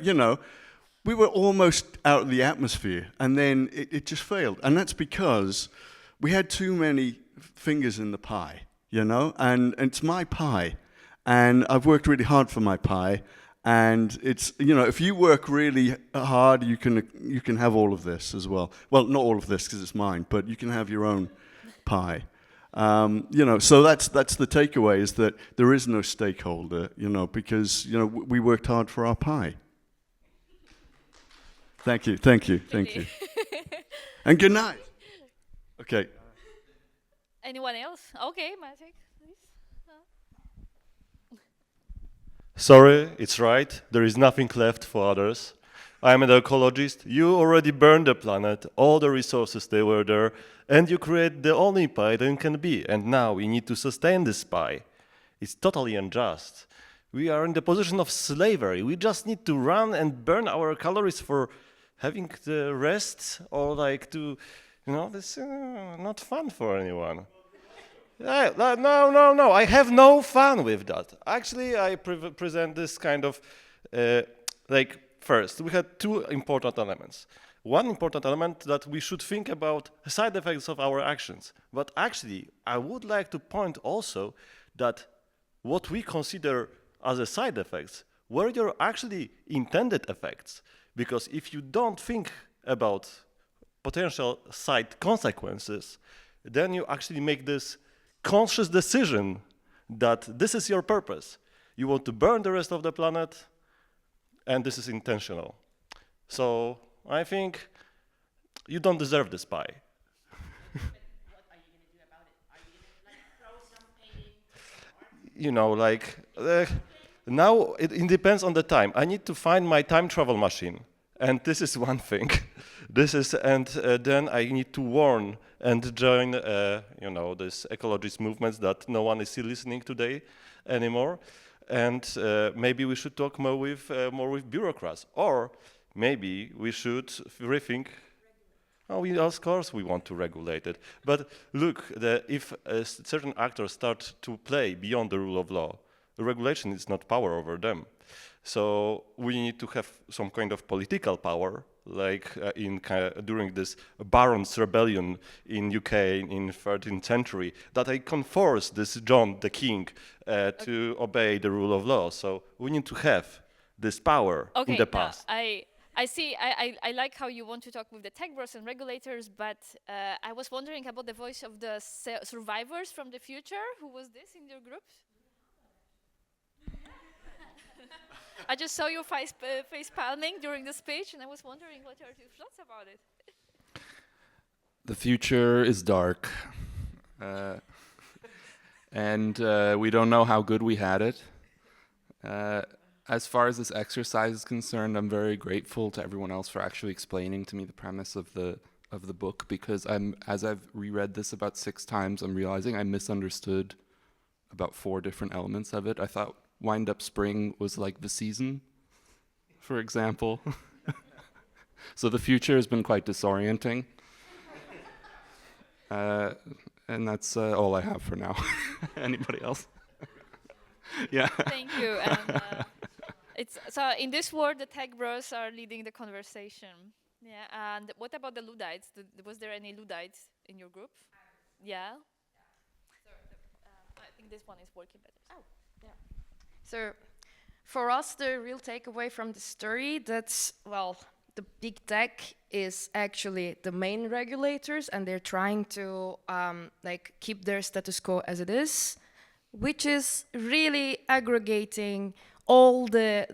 we were almost out of the atmosphere, and then it just failed. And that's because we had too many fingers in the pie, and it's my pie. And I've worked really hard for my pie. And it's, if you work really hard, you can have all of this as well. Well, not all of this because it's mine, but you can have your own pie. So that's the takeaway, is that there is no stakeholder, because, we worked hard for our pie. Thank you. And good night. Okay. Anyone else? Okay, Matic, please. Sorry, it's right. There is nothing left for others. I'm an ecologist. You already burned the planet, all the resources they were there, and you create the only pie that you can be. And now we need to sustain this pie. It's totally unjust. We are in the position of slavery. We just need to run and burn our calories for having the rest, or this not fun for anyone. No, I have no fun with that. Actually, I present this kind of, first, we had two important elements. One important element that we should think about side effects of our actions. But actually, I would like to point also that what we consider as a side effects were your actually intended effects. Because if you don't think about potential side consequences, then you actually make this conscious decision that this is your purpose. You want to burn the rest of the planet, and this is intentional. So I think you don't deserve this pie. What are you going to do about it? Are you going to throw some paint? Now it depends on the time. I need to find my time travel machine, and this is one thing. Then I need to warn and join, this ecologist movements that no one is still listening today anymore. And maybe we should talk more with bureaucrats, or maybe we should rethink. Of course we want to regulate it. But look, if certain actors start to play beyond the rule of law, regulation is not power over them. So we need to have some kind of political power, during this Barons' rebellion in UK in 13th century, that I can force this John the King to obey the rule of law. So we need to have this power in the past. I see. I like how you want to talk with the tech bros and regulators, but I was wondering about the voice of the survivors from the future. Who was this in your group? I just saw your face palming during the speech, and I was wondering what are your thoughts about it. The future is dark, and we don't know how good we had it. As far as this exercise is concerned, I'm very grateful to everyone else for actually explaining to me the premise of the book, because as I've reread this about 6 times, I'm realizing I misunderstood about 4 different elements of it. I thought Wind Up Spring was like the season, for example. So the future has been quite disorienting. And that's all I have for now. Anybody else? Yeah. Thank you. And, so in this world, the tech bros are leading the conversation. Yeah, and what about the Luddites? Was there any Luddites in your group? Yeah. I think this one is working better. Oh, yeah. So, for us, the real takeaway from the story that's, well, the big tech is actually the main regulators, and they're trying to like keep their status quo as it is, which is really aggregating all the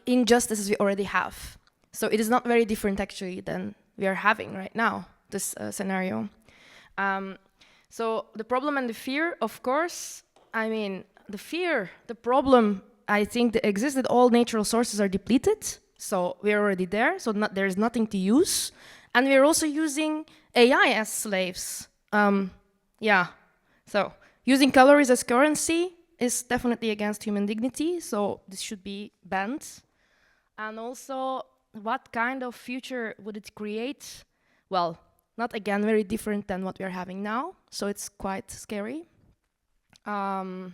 injustices we already have. So it is not very different actually than we are having right now, this scenario. So the problem and the fear, of course, I mean, the problem, I think that exists that all natural sources are depleted. So we're already there, so there's nothing to use. And we're also using AI as slaves. So using calories as currency is definitely against human dignity, so this should be banned. And also, what kind of future would it create? Well, not again very different than what we're having now, so it's quite scary. Well,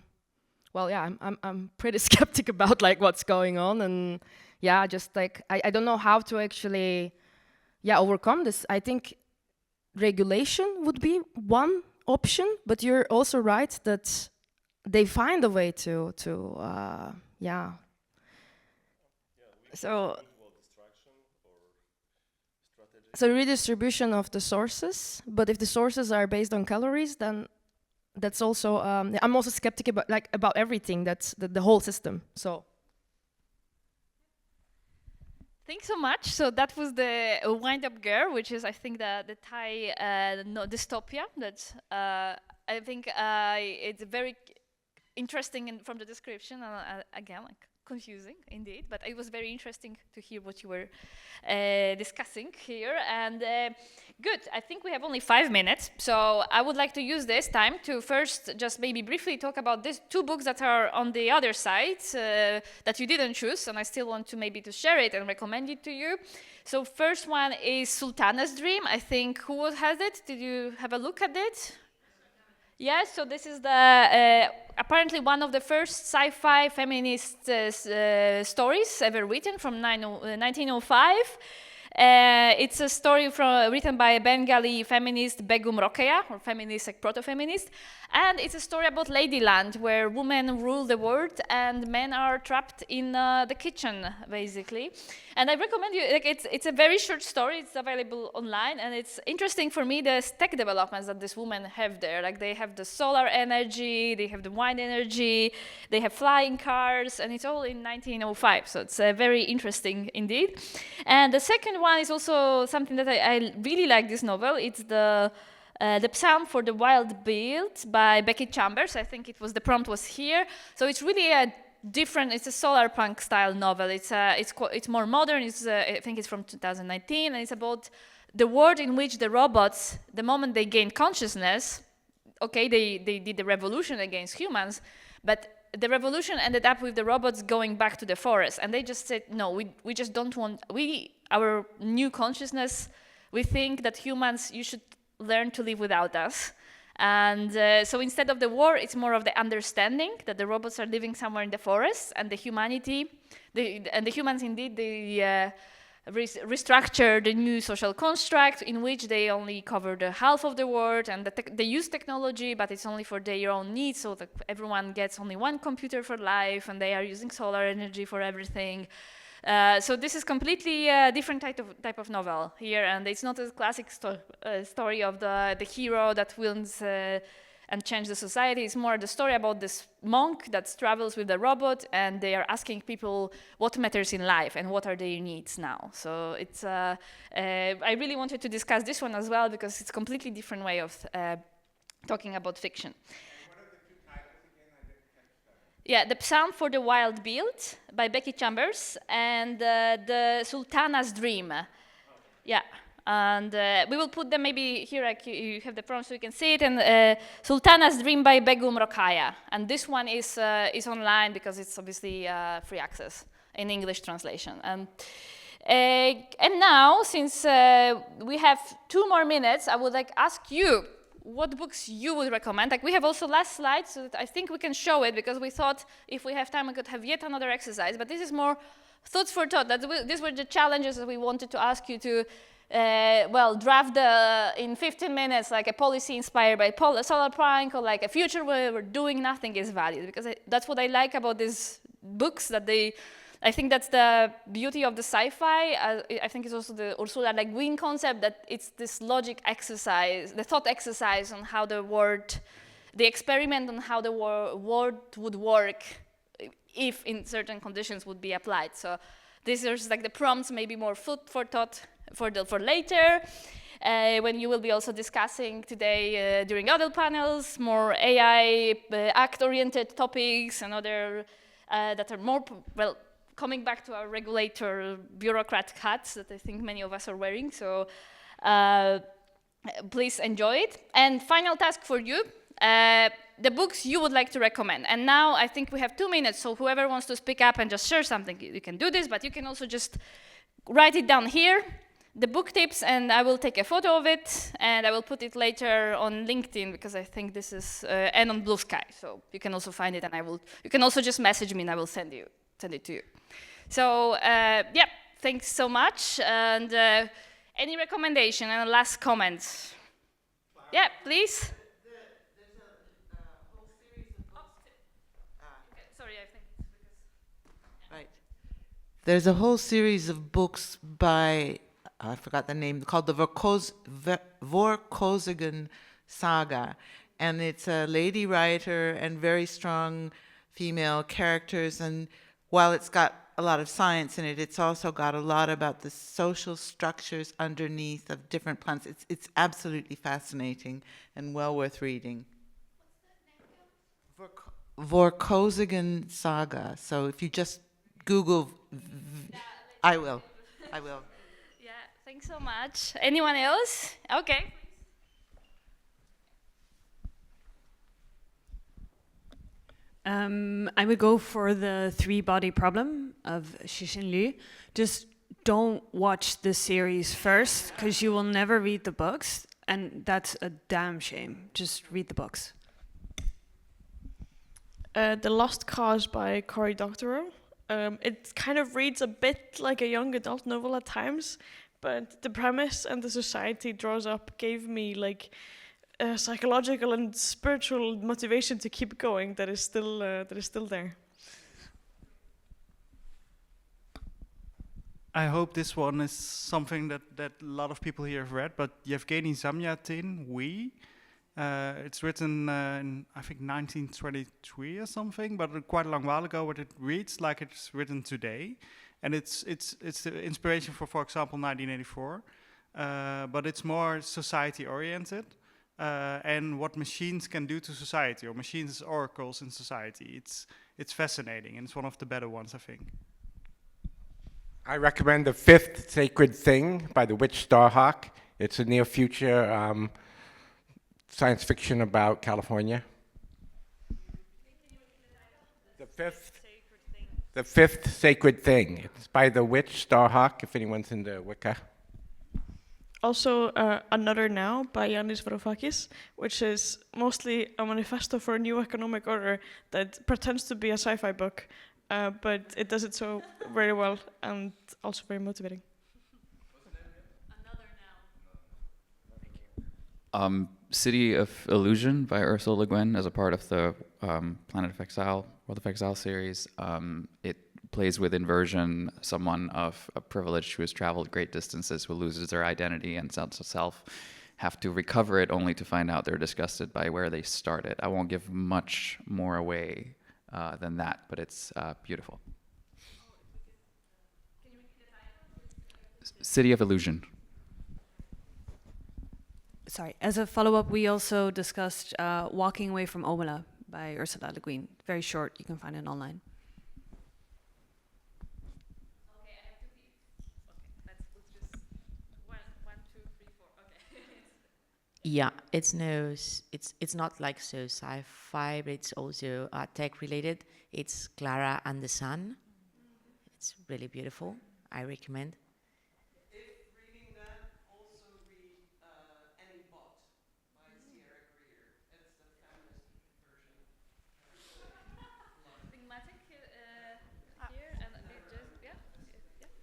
yeah, I'm pretty skeptic about like what's going on, and yeah, just like I don't know how to actually, overcome this. I think regulation would be one option, but you're also right that they find a way to So redistribution of the sources, but if the sources are based on calories, then that's also, I'm also skeptic about everything, that's the whole system, so. Thanks so much. So that was the Wind-Up Girl, which is, I think, the Thai dystopia. That I think it's very interesting from the description. Again, like confusing indeed, but it was very interesting to hear what you were discussing here. And good. I think we have only 5 minutes, so I would like to use this time to first just maybe briefly talk about these 2 books that are on the other side that you didn't choose, and I still want to maybe to share it and recommend it to you. So first one is Sultana's Dream. I think who has it? Did you have a look at it? Yes, so this is the apparently one of the first sci-fi feminist stories ever written from 1905. It's a story written by a Bengali feminist, Begum Rokeya, or feminist, like proto-feminist. And it's a story about Ladyland, where women rule the world and men are trapped in the kitchen, basically. And I recommend you, like, it's a very short story, it's available online, and it's interesting for me, the tech developments that these women have there. Like, they have the solar energy, they have the wind energy, they have flying cars, and it's all in 1905, so it's very interesting indeed. And the second one is also something that I really like this novel. It's the Psalm for the Wild Build by Becky Chambers. I think the prompt was here. So it's really a different, it's a solarpunk style novel. It's more modern. I think it's from 2019, and it's about the world in which the robots, the moment they gain consciousness, okay, they did the revolution against humans, but the revolution ended up with the robots going back to the forest, and they just said, no, we just don't want, our new consciousness, we think that humans, you should learn to live without us. And so instead of the war, it's more of the understanding that the robots are living somewhere in the forest, and the humans indeed, they restructure the new social construct in which they only cover the half of the world, and they use technology, but it's only for their own needs, so that everyone gets only one computer for life, and they are using solar energy for everything. So this is completely different type of novel here, and it's not a classic story of the hero that wins and change the society. It's more the story about this monk that travels with the robot, and they are asking people what matters in life and what are their needs now. So it's I really wanted to discuss this one as well, because it's a completely different way of talking about fiction. Yeah, the Psalm for the Wild Build by Becky Chambers, and the Sultana's Dream. Yeah, and we will put them maybe here, like you have the prompt so you can see it, and Sultana's Dream by Begum Rokeya. And this one is online because it's obviously free access in English translation. And now, since we have 2 more minutes, I would like ask you what books you would recommend. Like, we have also last slide, so that I think we can show it, because we thought if we have time we could have yet another exercise, but this is more thoughts for thought. These were the challenges that we wanted to ask you to, draft in 15 minutes like a policy inspired by solarpunk, or like a future where we're doing nothing is valued. Because that's what I like about these books, that I think that's the beauty of the sci-fi. I think it's also the Ursula Guin concept, that it's this logic exercise, the thought exercise on how the experiment on how the world would work if in certain conditions would be applied. So these are like the prompts, maybe more food for thought for later, when you will be also discussing today during other panels, more AI act-oriented topics and other that are more, coming back to our regulator bureaucrat hats that I think many of us are wearing. So please enjoy it. And final task for you, the books you would like to recommend. And now I think we have 2 minutes, so whoever wants to speak up and just share something, you can do this, but you can also just write it down here, the book tips, and I will take a photo of it, and I will put it later on LinkedIn, because I think this is, and on Blue Sky, so you can also find it, and you can also just message me and I will send it to you. So, yeah, thanks so much, and any recommendation and last comments? Yeah, please. There's a whole series of books by, I forgot the name, called the Vorkosigan Saga. And it's a lady writer and very strong female characters. And while it's got a lot of science in it, it's also got a lot about the social structures underneath of different plants. It's absolutely fascinating and well worth reading. Vorkosigan Saga. So if you just Google, I will. Yeah, thanks so much. Anyone else? Okay. I would go for the 3-body problem of Cixin Liu. Just don't watch the series first, because you will never read the books, and that's a damn shame. Just read the books. The Lost Cause by Cory Doctorow. It kind of reads a bit like a young adult novel at times, but the premise and the society it draws up gave me like a psychological and spiritual motivation to keep going that is still there. I hope this one is something that a lot of people here have read, but Yevgeny Zamyatin, We. It's written in, I think, 1923 or something, but quite a long while ago, but it reads like it's written today. And it's the inspiration for example, 1984, but it's more society-oriented, and what machines can do to society, or machines as oracles in society. It's fascinating, and it's one of the better ones, I think. I recommend The Fifth Sacred Thing by the witch Starhawk. It's a near-future science fiction about California. The Fifth Sacred Thing. It's by the witch Starhawk, if anyone's into Wicca. Also, Another Now by Yanis Varoufakis, which is mostly a manifesto for a new economic order that pretends to be a sci-fi book, but it does it so very well and also very motivating. City of Illusion by Ursula K as a part of the Planet of Exile, World of Exile series. It plays with inversion, someone of a privilege who has traveled great distances, who loses their identity and sense of self, have to recover it only to find out they're disgusted by where they started. I won't give much more away than that, but it's beautiful. City of Illusion. Sorry, as a follow-up, we also discussed Walking Away from Omola by Ursula Le Guin. Very short, you can find it online. Okay, I have to be. Okay, let's just one, two, three, four. Okay. Yeah, it's not like so sci-fi, but it's also tech related. It's Clara and the Sun. It's really beautiful. I recommend.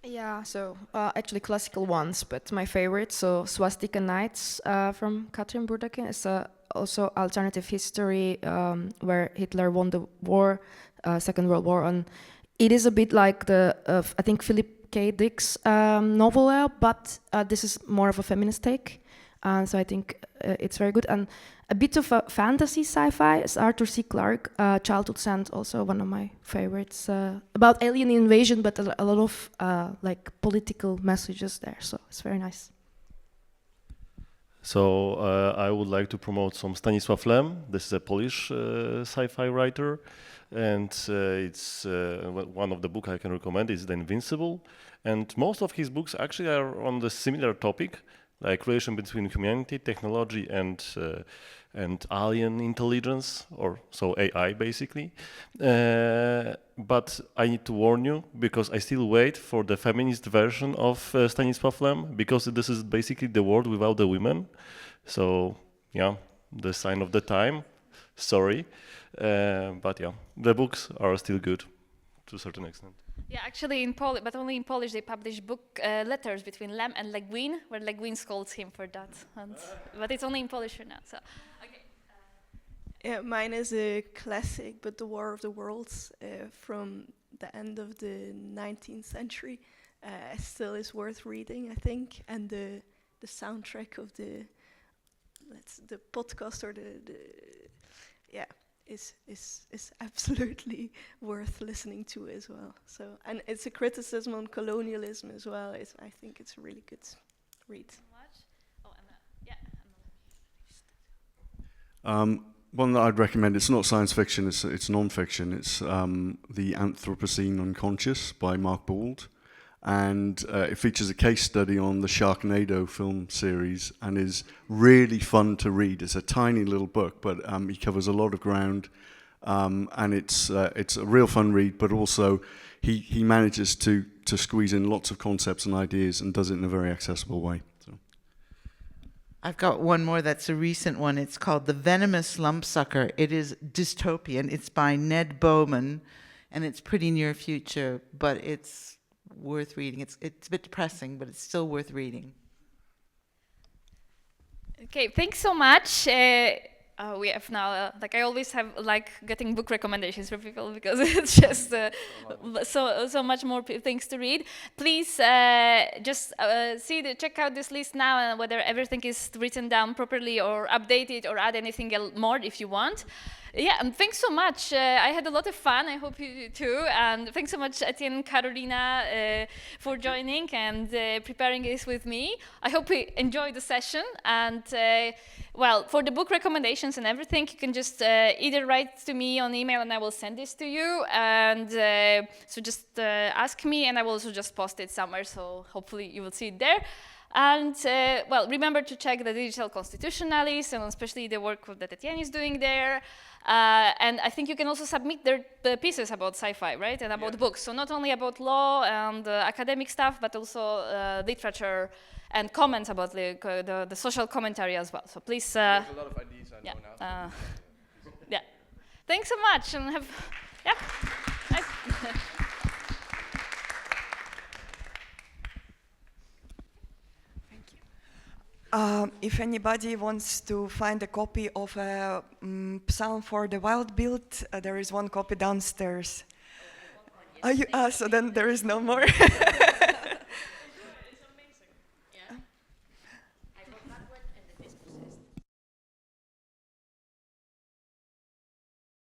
Yeah, so actually classical ones, but my favorite, so Swastika Nights from Katrin Burdakin is also alternative history where Hitler won the war, Second World War, and it is a bit like the, I think, Philip K. Dick's novel, but this is more of a feminist take, so I think it's very good. And a bit of a fantasy sci-fi is Arthur C. Clarke, Childhood Sand, also one of my favorites, about alien invasion, but a lot of like political messages there, so it's very nice. So I would like to promote some Stanisław Lem. This is a Polish sci-fi writer, and it's one of the books I can recommend is The Invincible, and most of his books actually are on the similar topic, like relation between humanity, technology, and alien intelligence, or so AI basically. But I need to warn you, because I still wait for the feminist version of Stanisław Lem, because this is basically the world without the women. So yeah, the sign of the time. Sorry, but yeah, the books are still good to a certain extent. Yeah, actually in Polish, but only in Polish, they publish book letters between Lem and Guin, where Guin scolds him for that. But it's only in Polish for now. So, okay. Yeah, mine is a classic, but The War of the Worlds from the end of the 19th century still is worth reading, I think. And the soundtrack of the podcast or is absolutely worth listening to as well. So, and it's a criticism on colonialism as well. I think it's a really good read. One that I'd recommend, it's not science fiction, it's non-fiction. It's The Anthropocene Unconscious by Mark Zuckerberg. And it features a case study on the Sharknado film series and is really fun to read. It's a tiny little book, but he covers a lot of ground, and it's a real fun read. But also, he manages to squeeze in lots of concepts and ideas and does it in a very accessible way. So. I've got one more that's a recent one. It's called The Venomous Lumpsucker. It is dystopian. It's by Ned Bowman, and it's pretty near future, but it's worth reading. It's a bit depressing, but it's still worth reading. Okay, thanks so much. We have now, like I always have, like getting book recommendations for people because it's just so much more things to read. Please just check out this list now and whether everything is written down properly or updated or add anything more if you want. Yeah, and thanks so much. I had a lot of fun. I hope you do too. And thanks so much, Etienne and Carolina, for joining and preparing this with me. I hope you enjoyed the session. And well, for the book recommendations and everything, you can just either write to me on email and I will send this to you. And so just ask me and I will also just post it somewhere. So hopefully you will see it there. And well, remember to check the digital constitutionalists and especially the work that Etienne is doing there. And I think you can also submit the pieces about sci-fi, right? And about books. So not only about law and academic stuff, but also literature and comments about the social commentary as well. So please. There's a lot of ideas I know now. Yeah. Thanks so much and have. Yeah. Nice. If anybody wants to find a copy of a Psalm for the Wild Build, there is one copy downstairs. So then there is no more.